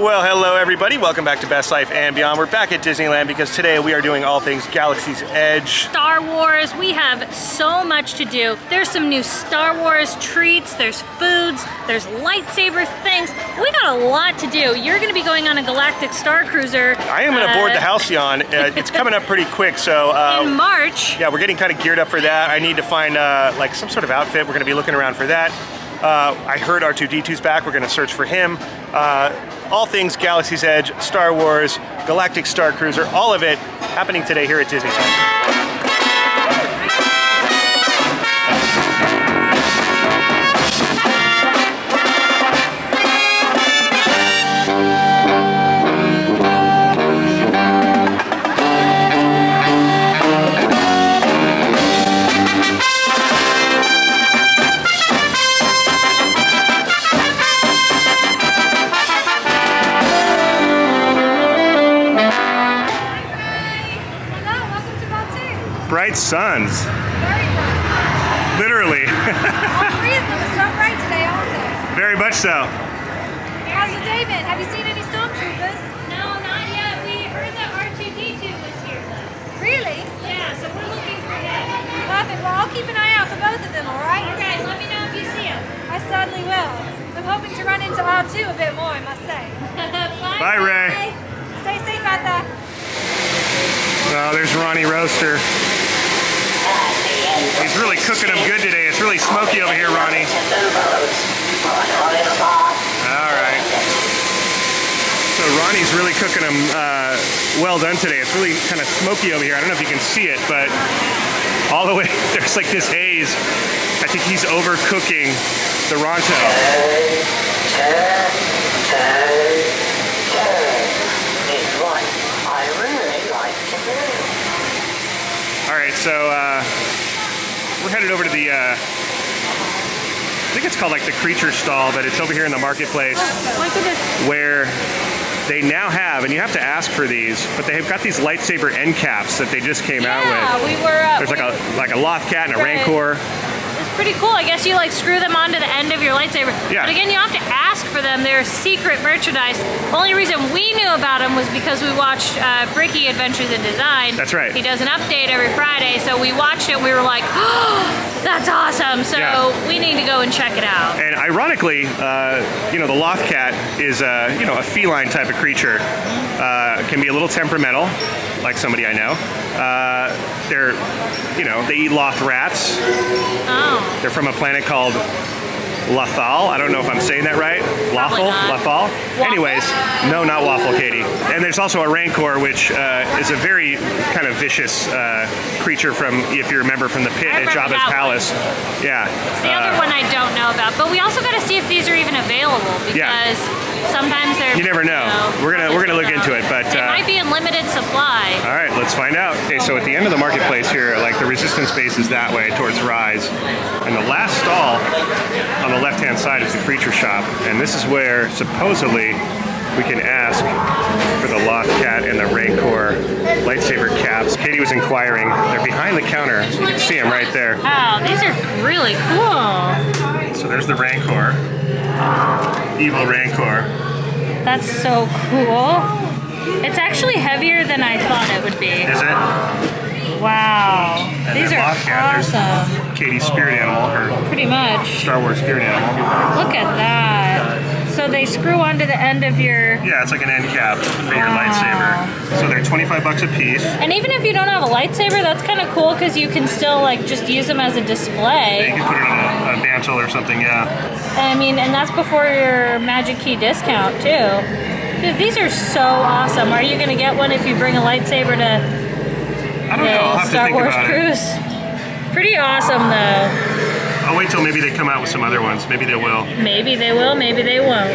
Well, hello everybody. Welcome back to Best Life and Beyond. We're back at Disneyland because today we are doing all things Galaxy's Edge. Star Wars. We have so much to do. There's some new Star Wars treats, there's foods, there's lightsaber things. We got a lot to do. You're going to be going on a Galactic Starcruiser. I am going to board the Halcyon. It's coming up pretty quick, so... in March. Yeah, we're getting kind of geared up for that. I need to find like some sort of outfit. We're going to be looking around for that. I heard R2-D2's back. We're going to search for him. All things Galaxy's Edge, Star Wars, Galactic Starcruiser, all of it happening today here at Disneyland. Bright suns. Very bright. Literally. All three of them are so bright today, aren't they? Very much so. How's your day been? Have you seen any stormtroopers? No, not yet. We heard that R2-D2 was here though. Really? Yeah, so we're looking for him. Perfect. Well, I'll keep an eye out for both of them, all right? Okay, let me know if you see him. I certainly will. I'm hoping to run into R2 a bit more, I must say. Bye, Ray. Stay safe out there. Oh, there's Ronnie Roaster. He's really cooking them good today. It's really smoky over here, Ronnie. All right. So Ronnie's really cooking them well done today. It's really kind of smoky over here. I don't know if you can see it, but all the way, there's like this haze. I think he's overcooking the Ronto. All right, so we're headed over to the, I think it's called like the creature stall, but it's over here in the marketplace where they now have, and you have to ask for these, but they have got these lightsaber end caps that they just came out with. We were There's like a Loth Cat and a Rancor. It's pretty cool. I guess you like screw them onto the end of your lightsaber. Yeah. But again, you have to ask for them. They're secret merchandise. Only reason we knew about them was because we watched Bricky Adventures in Design. That's right. He does an update every Friday, so we watched it. We were like, oh, that's awesome. So we need to go and check it out. And ironically, you know, the Loth Cat is you know, a feline type of creature. Can be a little temperamental, like somebody I know. They're, you know, they eat Loth rats. Oh. They're from a planet called Lothal. I don't know if I'm saying that right. Lothal? Anyways, no, not Waffle, Katie. And there's also a Rancor, which is a very kind of vicious creature from, if you remember, from the pit at Jabba's palace. Yeah. It's the other one I don't know about. But we also got to see if these are even available because sometimes they're... You never know. We're gonna look into it, but... They might be in limited supply. All right, let's find out. Okay, so at the end of the marketplace here, like the resistance base is that way towards Rise. And the last stall on the left-hand side is the creature shop. And this is where supposedly we can ask for the Loth Cat and the Rancor lightsaber caps. Katie was inquiring. They're behind the counter. You can see them right there. Wow, these are really cool. So there's the Rancor. Evil Rancor. That's so cool. It's actually heavier than I thought it would be. Is it? Wow. And These are Loth Cat, awesome. there's Katie's spirit animal, her Pretty much. Star Wars spirit animal. Look at that. So they screw onto the end of your... Yeah, it's like an end cap for your lightsaber. So they're 25 bucks a piece. And even if you don't have a lightsaber, that's kind of cool because you can still like just use them as a display. You can put it on a mantle or something, yeah. I mean, and that's before your Magic Key discount too. Dude, these are so awesome. Are you gonna get one if you bring a lightsaber to I don't know, I'll have Star to think Wars about cruise? Pretty awesome though. I'll wait till maybe they come out with some other ones. Maybe they will. Maybe they will, maybe they won't.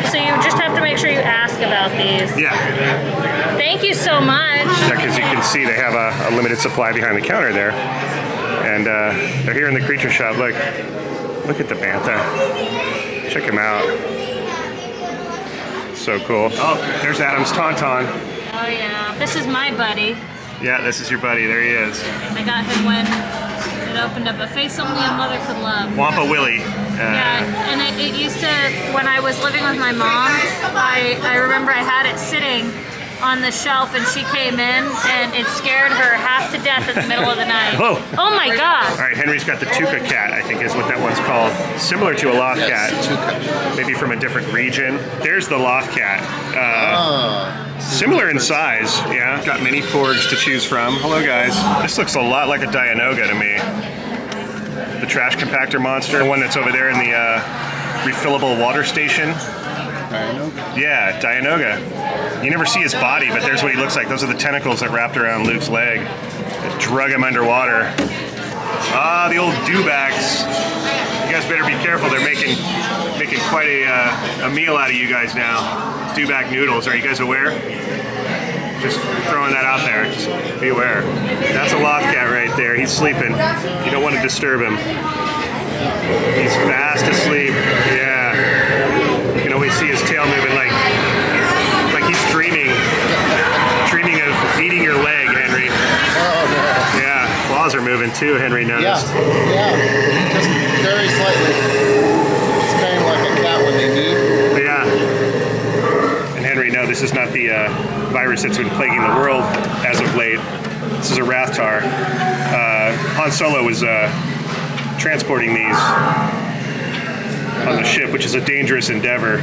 So you just have to make sure you ask about these. Yeah. Thank you so much. Yeah, because you can see they have a limited supply behind the counter there. And they're here in the creature shop. Look at the Bantha. Check him out. So cool. Oh, there's Adam's Tauntaun. Oh yeah, this is my buddy. Yeah, this is your buddy. There he is. I got him when It opened up a face only a mother could love. Wampa Willie. Yeah, and it used to, when I was living with my mom, I remember I had it sitting on the shelf and she came in and it scared her half to death in the middle of the night. Whoa. Oh my God. All right, Henry's got the Tuca cat, I think is what that one's called. Similar to a loft cat. Tuca. Maybe from a different region. There's the loft cat. Similar in size, yeah. Got many porgs to choose from. Hello, guys. This looks a lot like a Dianoga to me. The trash compactor monster, the one that's over there in the refillable water station. Dianoga. Yeah, Dianoga. You never see his body, but there's what he looks like. Those are the tentacles that wrapped around Luke's leg that drug him underwater. Ah, the old Dewbacks. You guys better be careful. They're making quite a meal out of you guys now. Dewback Noodles. Are you guys aware? Just throwing that out there. Just be aware. That's a loft cat right there. He's sleeping. You don't want to disturb him. He's fast asleep. Yeah. You can always see his tail moving like he's dreaming of eating your leg, Henry. Oh, no. Yeah. Claws are moving too, Henry noticed. Yeah. Just very slightly. It's kind of like a cat when they need. Yeah. And Henry, no, this is not the virus that's been plaguing the world as of late. This is a Rathtar. Han Solo was transporting these on the ship, which is a dangerous endeavor.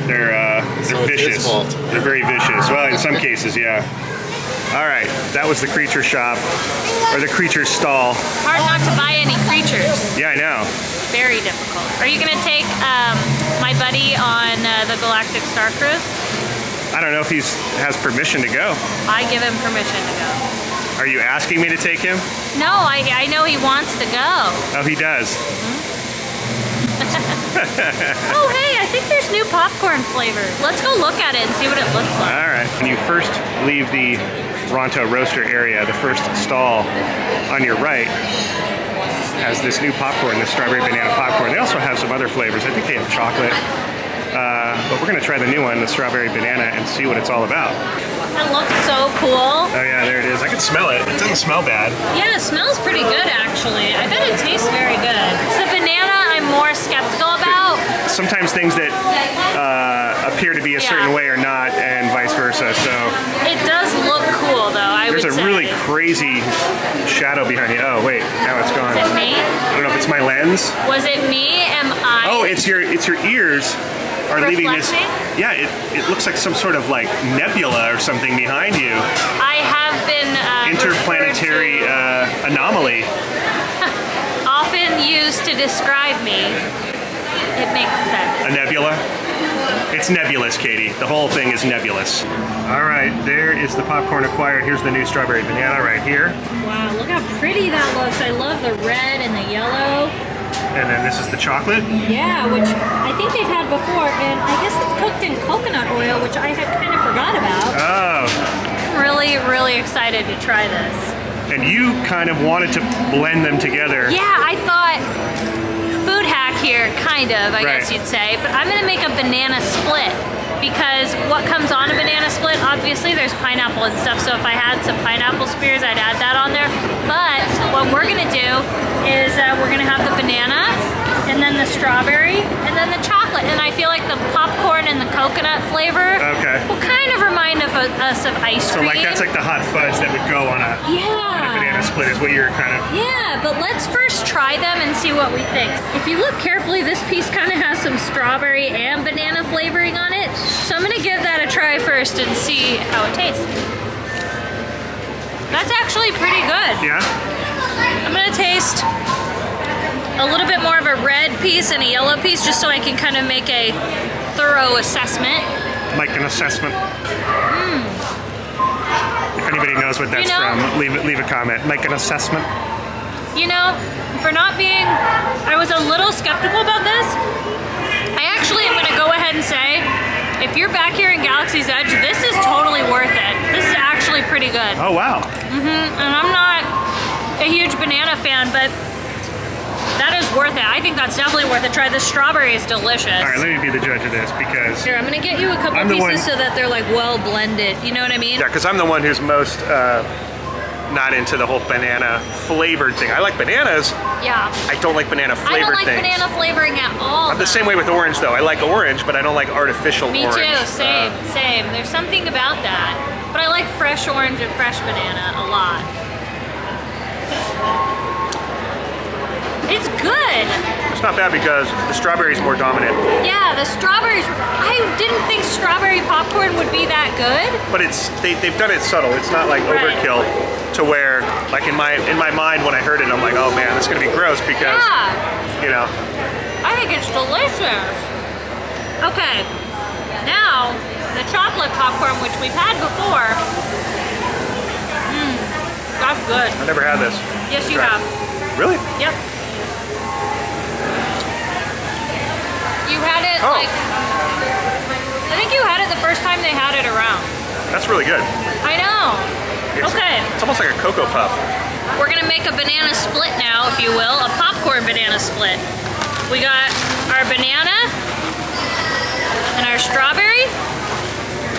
They're So it's his vicious. fault. They're very vicious. Well, in some cases, yeah. All right, that was the creature shop, or the creature stall. Hard not to buy any creatures. Yeah, I know. Very difficult. Are you gonna take my buddy on the Galactic Starcruiser? I don't know if he has permission to go. I give him permission to go. Are you asking me to take him? No, I know he wants to go. Oh, he does. Oh, hey, I think there's new popcorn flavor. Let's go look at it and see what it looks like. All right. When you first leave the Ronto roaster area, the first stall on your right has this new popcorn, this strawberry banana popcorn. They also have some other flavors. I think they have chocolate. But we're going to try the new one, the strawberry banana, and see what it's all about. It looks so cool. Oh yeah, there it is. I can smell it. It doesn't smell bad. Yeah, it smells pretty good, actually. I bet it tastes very good. It's the banana I'm more skeptical about. Sometimes things that appear to be a certain way are not, and vice versa. So It does look cool, though, I would say. there's a really crazy shadow behind you. Oh wait, now it's gone. Is it me? I don't know if it's my lens. Was it me? Am I? Oh, it's your ears are leaving this. Reflecting? Yeah, it looks like some sort of like nebula or something behind you. I have been Interplanetary anomaly. often used to describe me. It makes sense. A nebula? It's nebulous, Katie. The whole thing is nebulous. All right, there is the popcorn acquired. Here's the new strawberry banana right here. Wow, look how pretty that looks. I love the red and the yellow. And then this is the chocolate. Yeah, which I think they've had before, and I guess it's cooked in coconut oil, which I had kind of forgot about. Oh, I'm really, really excited to try this. and you kind of wanted to blend them together. Yeah, I thought food hack here, kind of, I guess Right. you'd say, but I'm gonna make a banana split because what comes on a banana split, obviously there's pineapple and stuff, so if I had some pineapple spears, I'd add that on there. But what we're gonna do is we're gonna have the banana, and then the strawberry, and then the chocolate. And I feel like the popcorn and the coconut flavor Okay. will kind of remind us of ice So cream. like that's like the hot fudge that would go on a banana split is what you're kind of. Yeah, but let's first try them and see what we think. If you look carefully, this piece kind of has some strawberry and banana flavoring on it. So I'm gonna give that a try first and see how it tastes. That's actually pretty good. Yeah? I'm gonna taste a little bit more of a red piece and a yellow piece just so I can kind of make a thorough assessment. Like an assessment. If anybody knows what that's You know- from, leave a comment. Like an assessment. You know, for not being, I was a little skeptical about this. I actually am gonna go ahead and say, if you're back here in Galaxy's Edge, this is totally worth it. This is actually pretty good. Oh wow. And I'm not a huge banana fan, but that is worth it. I think that's definitely worth it. Try the strawberry is delicious. All right, let me be the judge of this because Here, I'm gonna get you a couple I'm the pieces one- so that they're like well blended. You know what I mean? yeah, because I'm the one who's most not into the whole banana flavored thing. I like bananas. Yeah. I don't like banana flavored I don't like things. banana flavoring at all. I'm the same way with orange though. I like orange, but I don't like artificial Me orange. too, same. There's something about that. But I like fresh orange and fresh banana a lot. It's good. It's not bad because the strawberry is more dominant. Yeah, the strawberries, I didn't think strawberry popcorn would be that good. But they've done it subtle. It's not like Right. overkill to where, like in my mind when I heard it, I'm like, oh man, this is gonna be gross because, Yeah, you know. I think it's delicious. Okay, now the chocolate popcorn, which we've had before. That's good. I've never had this. Yes, you Try it. have. Really? Yep. You had it Oh. like, I think you had it the first time they had it around. That's really good. I know. It's, Okay, It's almost like a Cocoa Puff. we're gonna make a banana split now, if you will, a popcorn banana split. We got our banana and our strawberry,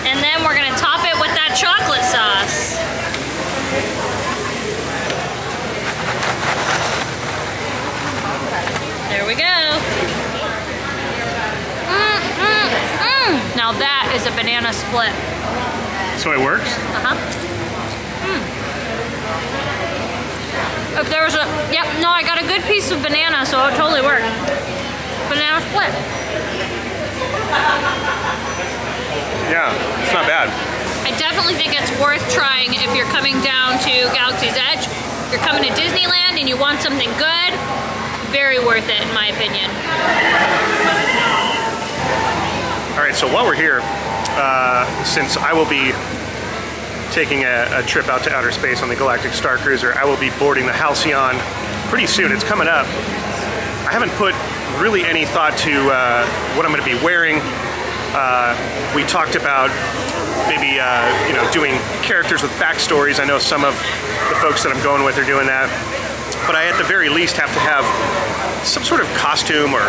and then we're gonna top it with that chocolate sauce. There we go. Now that is a banana split. So it works? If there was a, yep, no, I got a good piece of banana, so it totally worked. Banana split. Yeah, it's not bad. I definitely think it's worth trying if you're coming down to Galaxy's Edge. If you're coming to Disneyland and you want something good, very worth it in my opinion. All right, so while we're here, since I will be taking a trip out to outer space on the Galactic Starcruiser, I will be boarding the Halcyon pretty soon. It's coming up. I haven't put really any thought to what I'm going to be wearing. We talked about maybe you know, doing characters with backstories. I know some of the folks that I'm going with are doing that, but I at the very least have to have some sort of costume or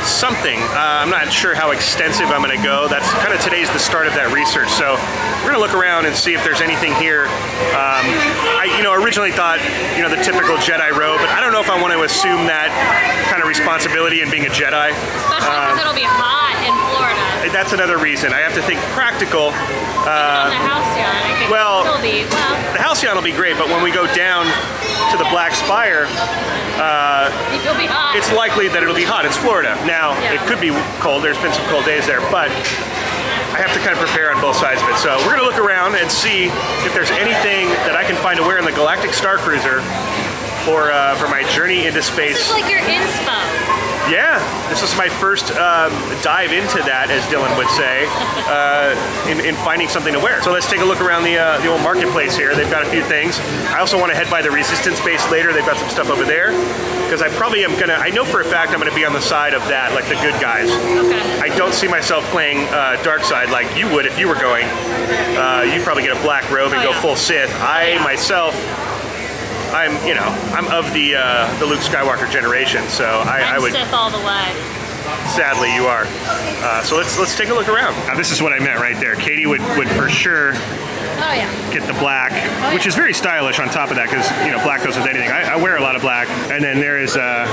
something. I'm not sure how extensive I'm going to go. That's kind of today's the start of that research. So we're going to look around and see if there's anything here. I originally thought, the typical Jedi robe, but I don't know if I want to assume that kind of responsibility in being a Jedi. Especially because it'll be hot in Florida. That's another reason. I have to think practical. On the Halcyon, I think well, it'll be, the Halcyon will be great, but when we go down to the Black Spire, it'll be hot. it's likely that it'll be hot. It's Florida. Now, Yeah. it could be cold. There's been some cold days there, but I have to kind of prepare on both sides of it. So we're going to look around and see if there's anything that I can find to wear in the Galactic Starcruiser for my journey into space. This is like your inspo. Yeah, this is my first dive into that, as Dylan would say, in finding something to wear. So let's take a look around the old marketplace here. They've got a few things. I also want to head by the Resistance base later. They've got some stuff over there. Because I probably am gonna, I know for a fact I'm gonna be on the side of that, like the good guys. Okay. I don't see myself playing dark side like you would if you were going. You'd probably get a black robe and Oh, go yeah. full Sith. I myself, I'm of the Luke Skywalker generation, so I I'm would. Sith all the way. Sadly, you are. So let's take a look around. Now, this is what I meant right there. Katie would for sure Oh yeah. get the black, which is very stylish on top of that, because black goes with anything. I wear a lot of black, and then there's a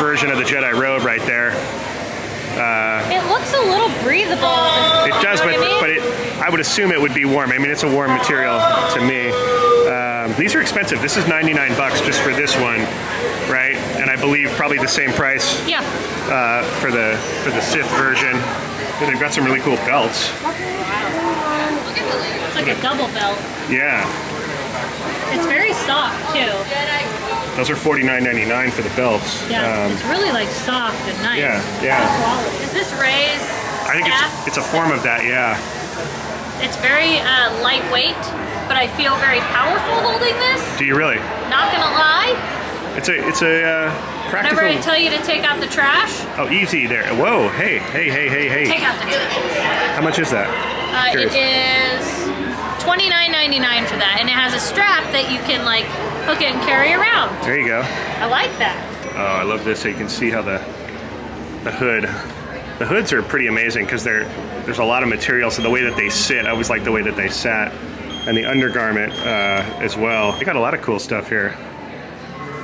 version of the Jedi robe right there. It looks a little breathable. It does, You know what I mean? but I would assume it would be warm. I mean, it's a warm material to me. These are expensive. This is $99 just for this one, right? And I believe probably the same price Yeah. for the Sith version. They've got some really cool belts. It's like a double belt. Yeah, It's very soft too. those are $49.99 for the belts. Yeah. It's really like soft and nice. Yeah. Good quality. Is this Rey's I think staff? it's a form of that. Yeah. It's very lightweight, but I feel very powerful holding this. Do you really? Not gonna lie. It's a practical. Whenever I tell you to take out the trash, Oh, easy there. Whoa. Hey. take out the trash. How much is that? It Curious. is $29.99 for that, and it has a strap that you can like hook it and carry around. There you go. I like that. Oh, I love this. So you can see how the hood. The hoods are pretty amazing because there's a lot of material. So the way that they sit, I always like the way that they sat. and the undergarment as well. They got a lot of cool stuff here.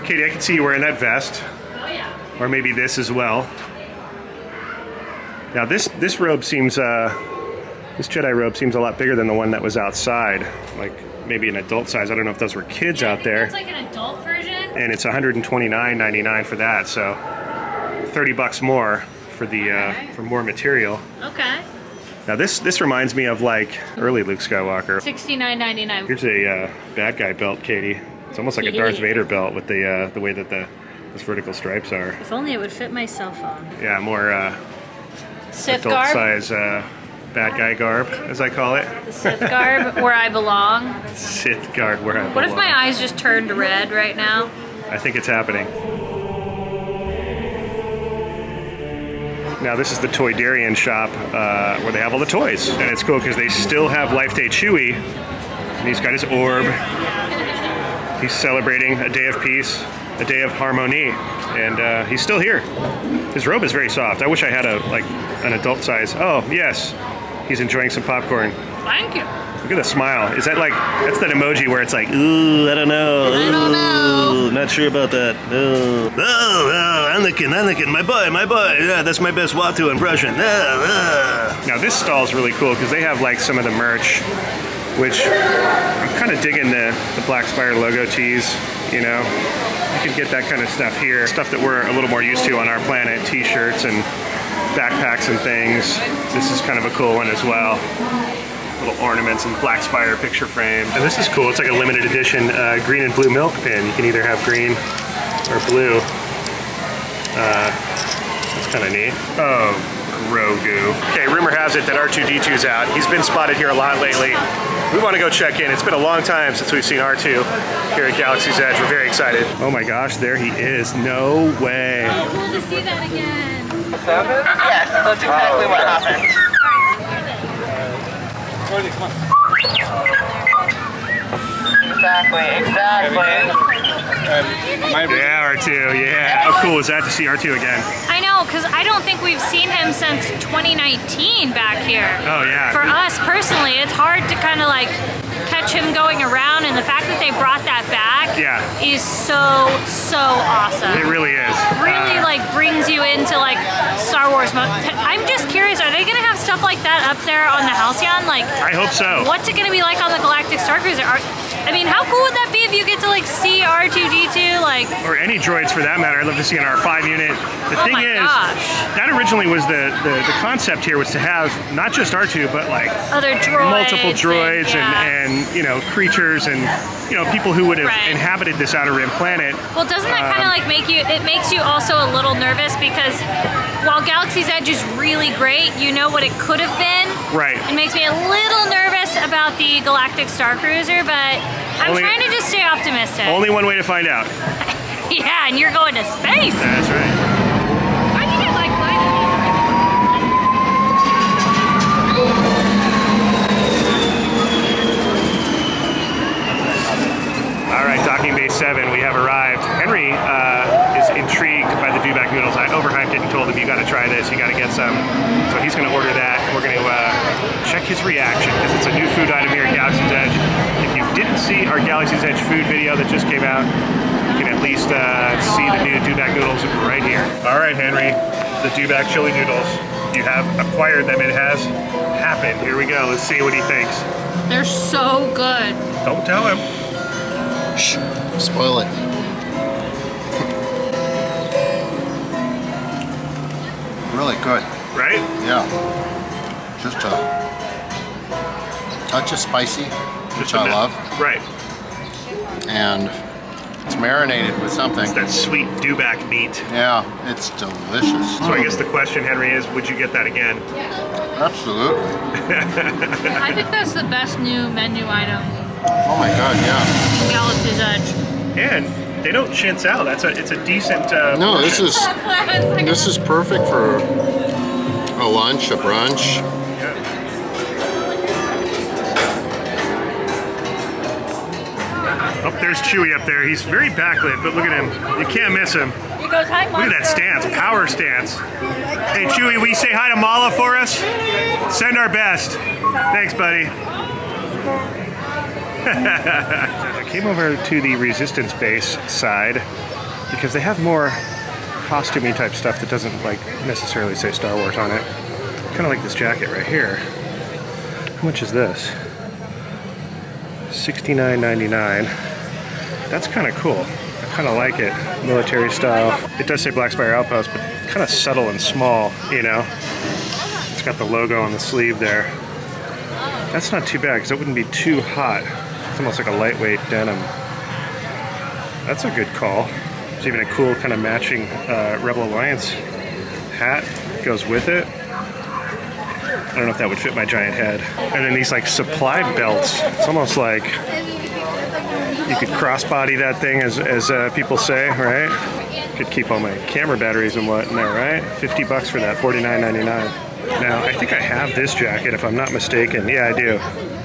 Katie, I can see you wearing that vest. Oh yeah. Or maybe this as well. Now this robe seems, this Jedi robe seems a lot bigger than the one that was outside. Like maybe an adult size. I don't know if those were kids out there. It's like an adult version. And it's $129.99 for that, so $30 more for the for more material. Okay. Now this reminds me of like early Luke Skywalker. $69.99. Here's a bad guy belt, Katie. It's almost like a Darth Vader belt with the way that those vertical stripes are. If only it would fit my cell phone. Yeah, more Sith adult garb. size bad guy garb, as I call it. The Sith garb where I belong. Sith garb where I belong. What if my eyes just turned red right now? I think it's happening. Now this is the Toydarian shop where they have all the toys. And it's cool because they still have Life Day Chewie. And he's got his orb. He's celebrating a day of peace, a day of harmony. And he's still here. His robe is very soft. I wish I had an adult size. Oh, yes. He's enjoying some popcorn. Thank you. Look at the smile. Is that like, that's that emoji where it's like, ooh, I don't know. I don't know. Not sure about that. No. Oh, Anakin, my boy. Yeah, that's my best Watu impression. Now this stall is really cool because they have like some of the merch, which I'm kind of digging the Black Spire logo tees, you know. You can get that kind of stuff here. Stuff that we're a little more used to on our planet, t-shirts and backpacks and things. This is kind of a cool one as well. Little ornaments and Black Spire picture frame. And this is cool. It's like a limited edition green and blue milk pin. You can either have green or blue. That's kind of neat. Oh, Grogu. Okay, rumor has it that R2-D2's out. He's been spotted here a lot lately. We want to go check in. It's been a long time since we've seen R2 here at Galaxy's Edge. We're very excited. Oh my gosh, there he is. No way. So cool to see that again. Yes, that's exactly what happened. Exactly. Yeah, R2, yeah. How cool is that to see R2 again? I know, because I don't think we've seen him since 2019 back here. Oh, yeah. For us personally, it's hard to kind of like catch him going around, and the fact that they brought that back is so awesome. It really is. Really like brings you into like Star Wars mode. I'm just curious, are they gonna have stuff like that up there on the Halcyon? Like, I hope so. What's it gonna be like on the Galactic Starcruiser? I mean, how cool would that be if you get to like see R2-D2 like? Or any droids for that matter. I'd love to see an R5 unit. The thing is, gosh. that originally was the concept here was to have not just R2, but like other droids, multiple droids and you know, creatures and you know, people who would have inhabited this outer rim planet. Well, doesn't that kind of like make you, it makes you also a little nervous because while Galaxy's Edge is really great, you know what it could have been. Right. It makes me a little nervous about the Galactic Starcruiser, but I'm trying to just stay optimistic. Only one way to find out. Yeah, and you're going to space. That's right. I think I like mine. All right, docking bay 7, we have arrived. Henry is intrigued by the Dewback noodles. I overhyped it and told him, you gotta try this, you gotta get some. So he's gonna order that. We're gonna check his reaction because it's a new food item here at Galaxy's Edge. If you didn't see our Galaxy's Edge food video that just came out, you can at least see the new Dewback noodles right here. All right, Henry, the Dewback chili noodles. You have acquired them, it has happened. Here we go, let's see what he thinks. They're so good. Don't tell him. Shh, spoil it. Really good. Right? Yeah. Just a touch of spicy, which I love. Right. And it's marinated with something. It's that sweet Dewback meat. Yeah, it's delicious. So I guess the question, Henry, is would you get that again? Absolutely. I think that's the best new menu item. Oh my God, yeah. Galaxy's Edge. And they don't chintz out. It's a decent. No, portion. this is perfect for a lunch, a brunch. Oh, there's Chewie up there. He's very backlit, but look at him. You can't miss him. He goes, hi, Look at that stance, power stance. Hey, Chewie, will you say hi to Mala for us? Send our best. Thanks, buddy. I came over to the Resistance base side because they have more costumey type stuff that doesn't like necessarily say Star Wars on it. Kind of like this jacket right here. How much is this? $69.99. That's kind of cool. I kind of like it, military style. It does say Black Spire Outpost, but kind of subtle and small, you know? It's got the logo on the sleeve there. That's not too bad because it wouldn't be too hot. It's almost like a lightweight denim. That's a good call. There's even a cool kind of matching Rebel Alliance hat goes with it. I don't know if that would fit my giant head. And then these like supply belts. It's almost like you could crossbody that thing, as people say, right? Could keep all my camera batteries and what in there, right? 50 bucks for that, $49.99. Now, I think I have this jacket, if I'm not mistaken. Yeah, I do.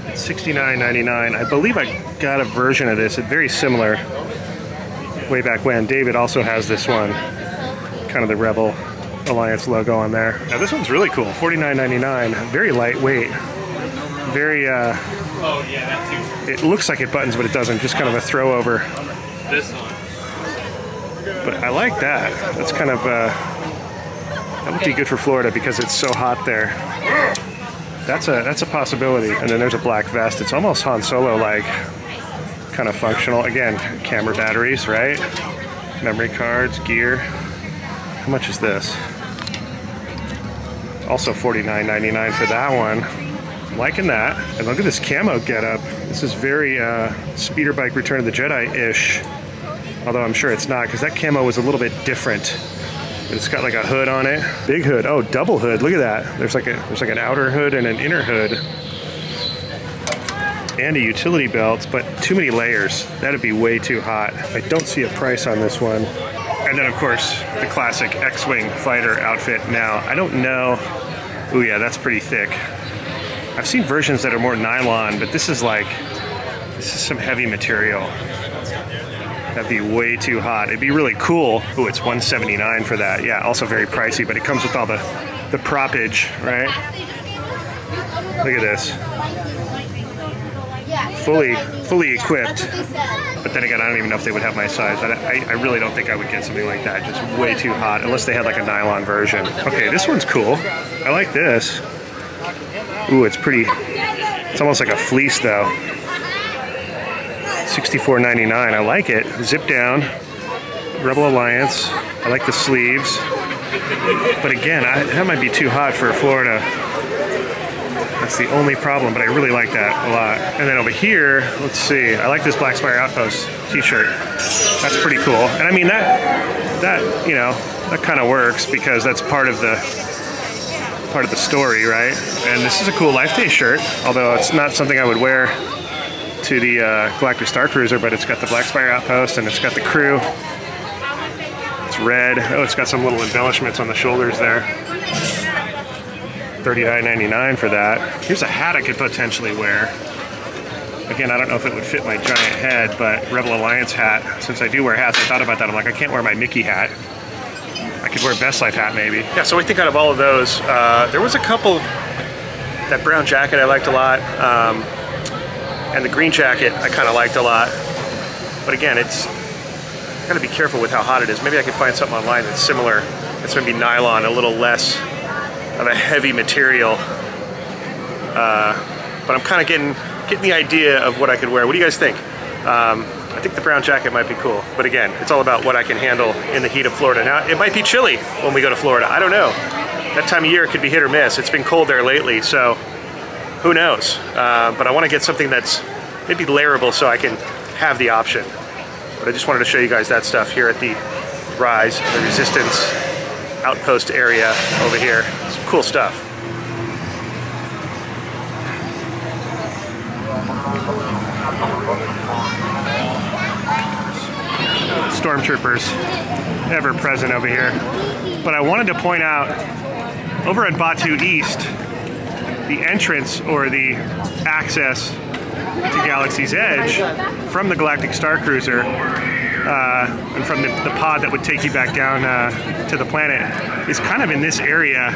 It's $69.99. I believe I got a version of this. It's very similar way back when. David also has this one, kind of the Rebel Alliance logo on there. Now, this one's really cool, $49.99. Very lightweight. Very, it looks like it buttons, but it doesn't. Just kind of a throw over. This one. But I like that. That's kind of, that would be good for Florida because it's so hot there. That's a possibility. And then there's a black vest. It's almost Han Solo-like, kind of functional. Again, camera batteries, right? Memory cards, gear. How much is this? Also $49.99 for that one. I'm liking that. And look at this camo getup. This is very speeder bike Return of the Jedi-ish. Although I'm sure it's not, because that camo was a little bit different. It's got like a hood on it. Big hood. Oh, double hood. Look at that. There's like an outer hood and an inner hood. And a utility belt, but too many layers. That'd be way too hot. I don't see a price on this one. And then, of course, the classic X-Wing fighter outfit. Now, I don't know. Oh, yeah, that's pretty thick. I've seen versions that are more nylon, but this is some heavy material. That'd be way too hot. It'd be really cool. Oh, it's $179 for that. Yeah, also very pricey, but it comes with all the proppage, right? Look at this. Fully equipped. But then again, I don't even know if they would have my size. I really don't think I would get something like that. Just way too hot, unless they had like a nylon version. Okay, this one's cool. I like this. Ooh, it's pretty. It's almost like a fleece though. $64.99. I like it. Zip down. Rebel Alliance. I like the sleeves. But again, that might be too hot for Florida. That's the only problem, but I really like that a lot. And then over here, let's see. I like this Black Spire Outpost t-shirt. That's pretty cool. And I mean, that you know, that kind of works because that's part of the story, right? And this is a cool Life Day shirt, although it's not something I would wear to the Galactic Starcruiser, but it's got the Black Spire Outpost and it's got the crew. It's red. Oh, it's got some little embellishments on the shoulders there. $39.99 for that. Here's a hat I could potentially wear. Again, I don't know if it would fit my giant head, but Rebel Alliance hat. Since I do wear hats, I thought about that. I'm like, I can't wear my Mickey hat. I could wear a Best Life hat maybe. Yeah, so we think out of all of those, there was a couple. That brown jacket I liked a lot. And the green jacket I kind of liked a lot. But again, it's got to be careful with how hot it is. Maybe I could find something online that's similar. It's maybe nylon, a little less of a heavy material. But I'm kind of getting the idea of what I could wear. What do you guys think? I think the brown jacket might be cool. But again, it's all about what I can handle in the heat of Florida. Now, it might be chilly when we go to Florida. I don't know. That time of year it could be hit or miss. It's been cold there lately, so who knows? But I want to get something that's maybe layerable so I can have the option. But I just wanted to show you guys that stuff here at the Rise, the Resistance outpost area over here. Some cool stuff. Stormtroopers, ever present over here. But I wanted to point out, over at Batu East, the entrance or the access to Galaxy's Edge from the Galactic Starcruiser and from the pod that would take you back down to the planet is kind of in this area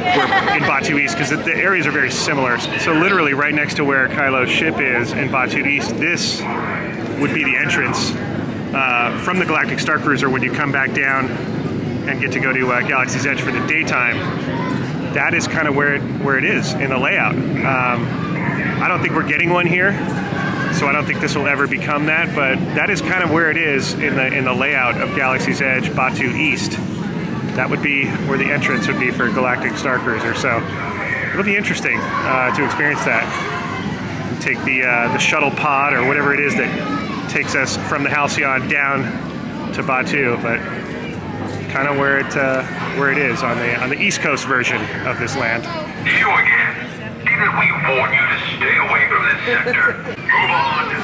we're in Batu East, because the areas are very similar. So literally right next to where Kylo's ship is in Batu East, this would be the entrance from the Galactic Starcruiser when you come back down and get to go to Galaxy's Edge for the daytime. That is kind of where it is in the layout. I don't think we're getting one here, so I don't think this will ever become that, but that is kind of where it is in the layout of Galaxy's Edge, Batu East. That would be where the entrance would be for Galactic Starcruiser, so it'll be interesting to experience that. Take the shuttle pod or whatever it is that takes us from the Halcyon down to Batu, but kind of where it is on the East Coast version of this land. You again. Didn't we warn you to stay away from this sector? Move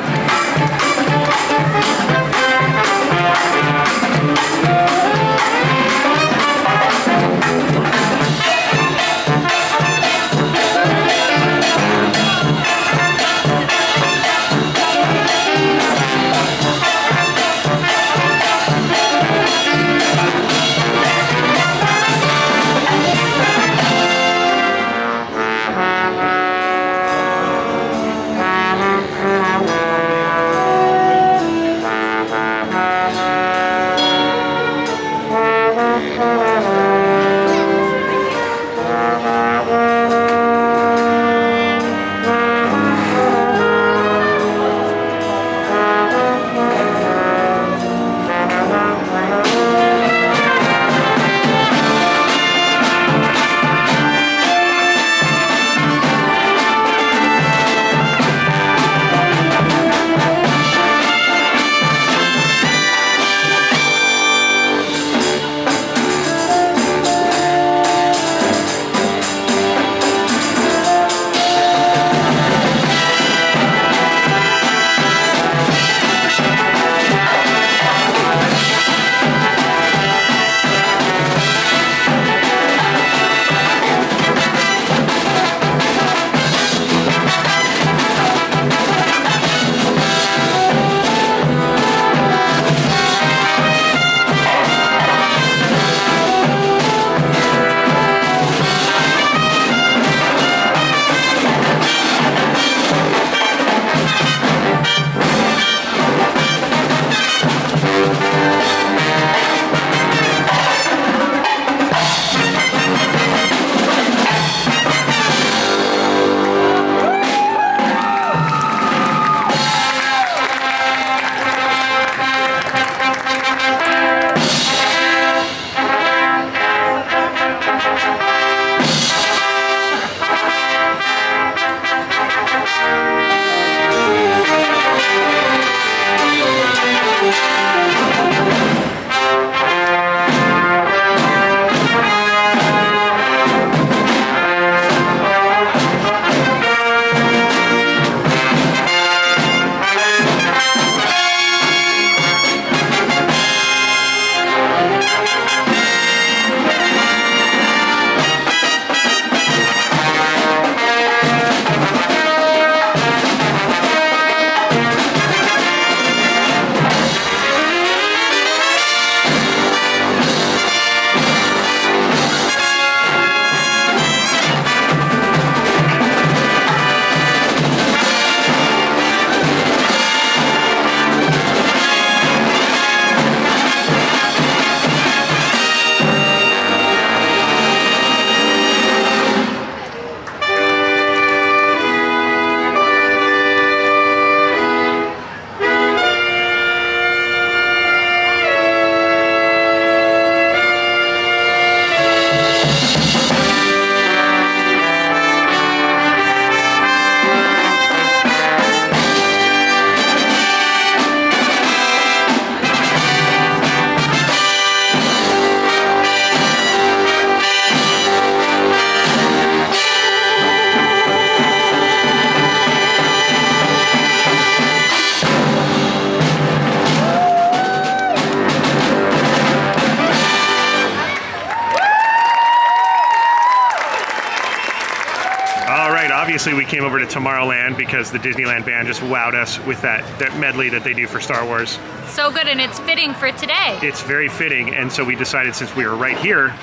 obviously we came over to Tomorrowland because the Disneyland band just wowed us with that medley that they do for Star Wars. So good, and it's fitting for today. It's very fitting, and so we decided since we were right here,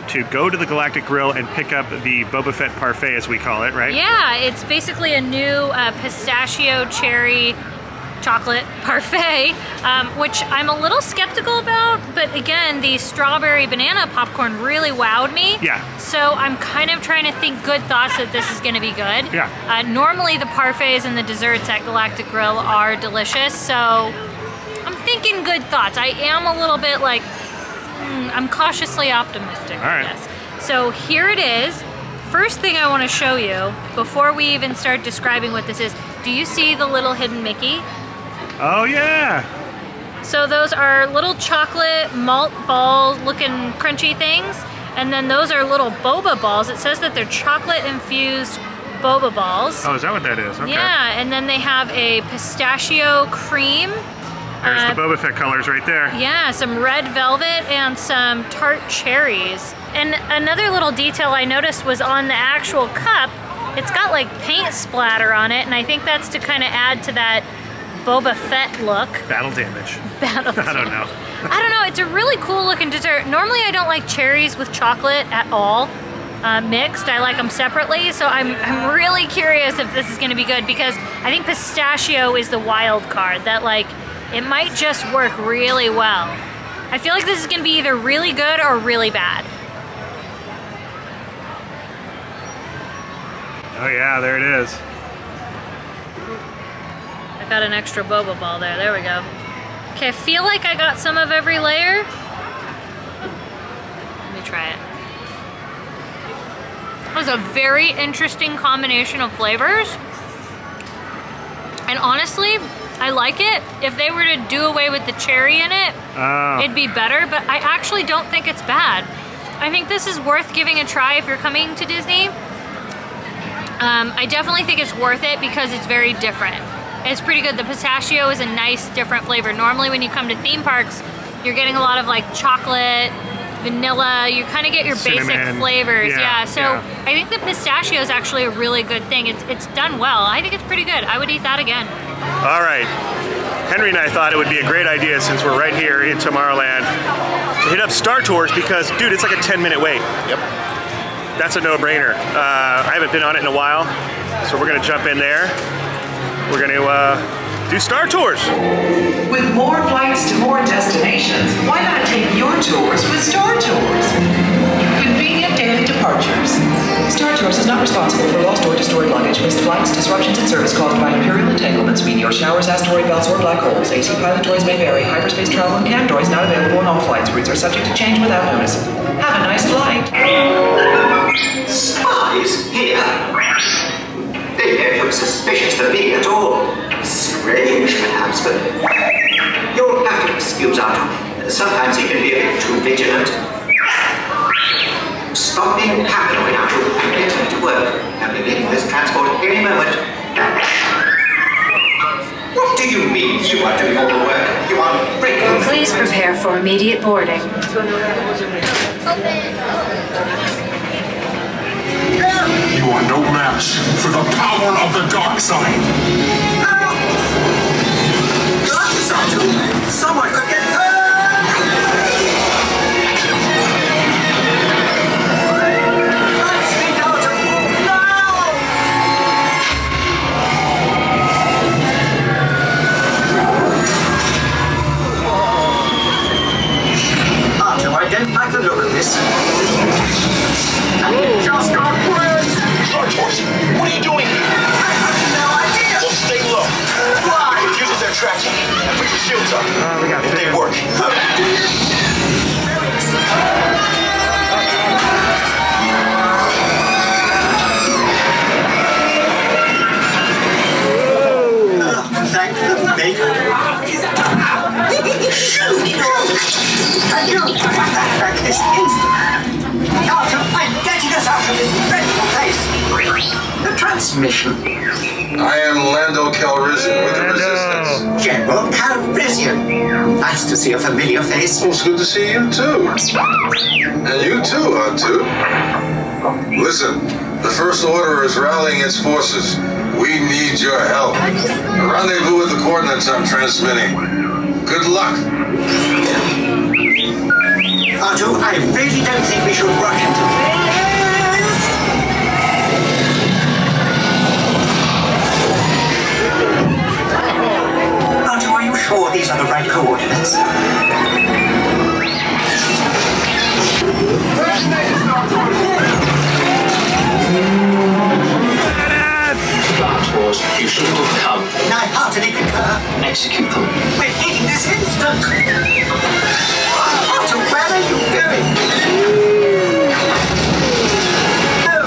to go to the Galactic Grill and pick up the Boba Fett parfait, as we call it, right? Yeah, it's basically a new pistachio cherry chocolate parfait, which I'm a little skeptical about, but again, the strawberry banana popcorn really wowed me. Yeah. So I'm kind of trying to think good thoughts that this is gonna be good. Yeah. Normally the parfaits and the desserts at Galactic Grill are delicious, so I'm thinking good thoughts. I am a little bit like, I'm cautiously optimistic, All right. I guess. So here it is. First thing I wanna show you, before we even start describing what this is, do you see the little hidden Mickey? Oh yeah. So those are little chocolate malt balls looking crunchy things. And then those are little boba balls. It says that they're chocolate infused boba balls. Oh, is that what that is? Okay. Yeah, and then they have a pistachio cream. There's the Boba Fett colors right there. Yeah, some red velvet and some tart cherries. And another little detail I noticed was on the actual cup, it's got like paint splatter on it, and I think that's to kind of add to that Boba Fett look. Battle damage. Battle I don't know. I don't know, it's a really cool looking dessert. Normally I don't like cherries with chocolate at all mixed. I like them separately, so I'm really curious if this is gonna be good, because I think pistachio is the wild card, that like, it might just work really well. I feel like this is gonna be either really good or really bad. Oh yeah, there it is. I got an extra boba ball there. There we go. Okay, I feel like I got some of every layer. Let me try it. It was a very interesting combination of flavors. And honestly, I like it. If they were to do away with the cherry in it, it'd be better, but I actually don't think it's bad. I think this is worth giving a try if you're coming to Disney. I definitely think it's worth it because it's very different. It's pretty good. The pistachio is a nice, different flavor. Normally when you come to theme parks, you're getting a lot of like chocolate, vanilla, you kind of get your Cinnamon. basic flavors. Yeah, So yeah. I think the pistachio is actually a really good thing. It's done well. I think it's pretty good. I would eat that again. All right. Henry and I thought it would be a great idea, since we're right here in Tomorrowland, to hit up Star Tours, because, dude, it's like a 10-minute wait. Yep. That's a no-brainer. I haven't been on it in a while, so we're gonna jump in there. We're gonna do Star Tours. With more flights to more destinations, why not take your tours with Star Tours? Convenient daily departures. Star Tours is not responsible for lost or destroyed luggage, missed flights, disruptions in service caused by imperial entanglements, meteor showers, asteroid belts, or black holes. AC pilot toys may vary. Hyperspace travel and canned toys not available on all flights. Routes are subject to change without notice. Have a nice flight. Spies here? They don't look suspicious to me at all. Strange, perhaps, but you'll have to excuse Arthur. Sometimes he can be a bit too vigilant. Stop being paranoid, Arthur, and get back to work. I'll be leaving this transport any moment. What do you mean you are doing all the work? You are breaking... Please prepare for immediate boarding. You are no match for the power of the dark side. Someone could get hurt! I don't like the look of this. Just got worse! Star Tours, what are you doing here? I have no idea! Well, stay low. Why? It uses their tracking. And put your shields up. We got if they Finn. work. Thank the maker. Shoot! And you back this instant. Arthur, I'm getting us out of this dreadful place. The transmission. I am Lando Calrissian with the Resistance. General Calabasas. Nice to see a familiar face. Well, it's good to see you too. And you too, Antu. Listen, the First Order is rallying its forces. We need your help. Rendezvous with the coordinates I'm transmitting. Good luck. R2, I really don't think we should rush into this. R2, are you sure these are the right coordinates? Wars, you shouldn't have come. I heartily concur. Execute them. We're leaving this instant. R2, where are you going? No.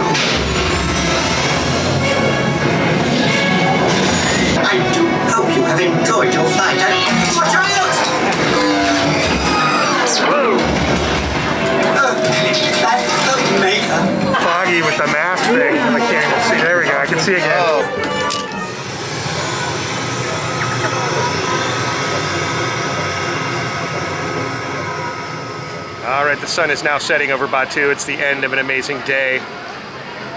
I do hope you have enjoyed your flight and watch out! That's the maker. Foggy with the mask thing. I can't even see. There we go. I can see again. All right, the sun is now setting over Batu. It's the end of an amazing day.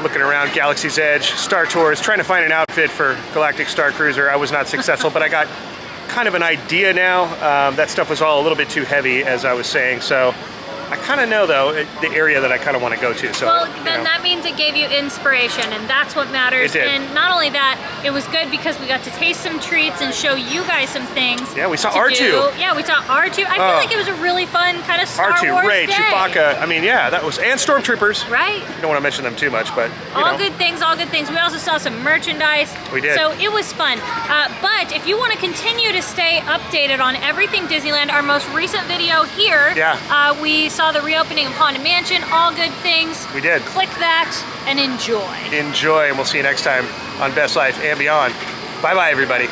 Looking around Galaxy's Edge, Star Tours, trying to find an outfit for Galactic Starcruiser. I was not successful, but I got kind of an idea now. That stuff was all a little bit too heavy, as I was saying, so I kind of know, though, the area that I kind of want to go to. So, well, then that means it gave you inspiration, and that's what matters. It did. And not only that, it was good because we got to taste some treats and show you guys some things. Yeah, we saw to R2. do. Yeah, we saw R2. I feel like it was a really fun kind of Star R2, Wars Rey, day. Chewbacca. I mean, yeah, that was, and Stormtroopers. Right. You don't want to mention them too much, but all good things, all good things. We also saw some merchandise. We did. So it was fun. But if you want to continue to stay updated on everything Disneyland, our most recent video here, we saw the reopening of Haunted Mansion, all good things. We did. Click that and enjoy. Enjoy, and we'll see you next time on Best Life and Beyond. Bye-bye, everybody.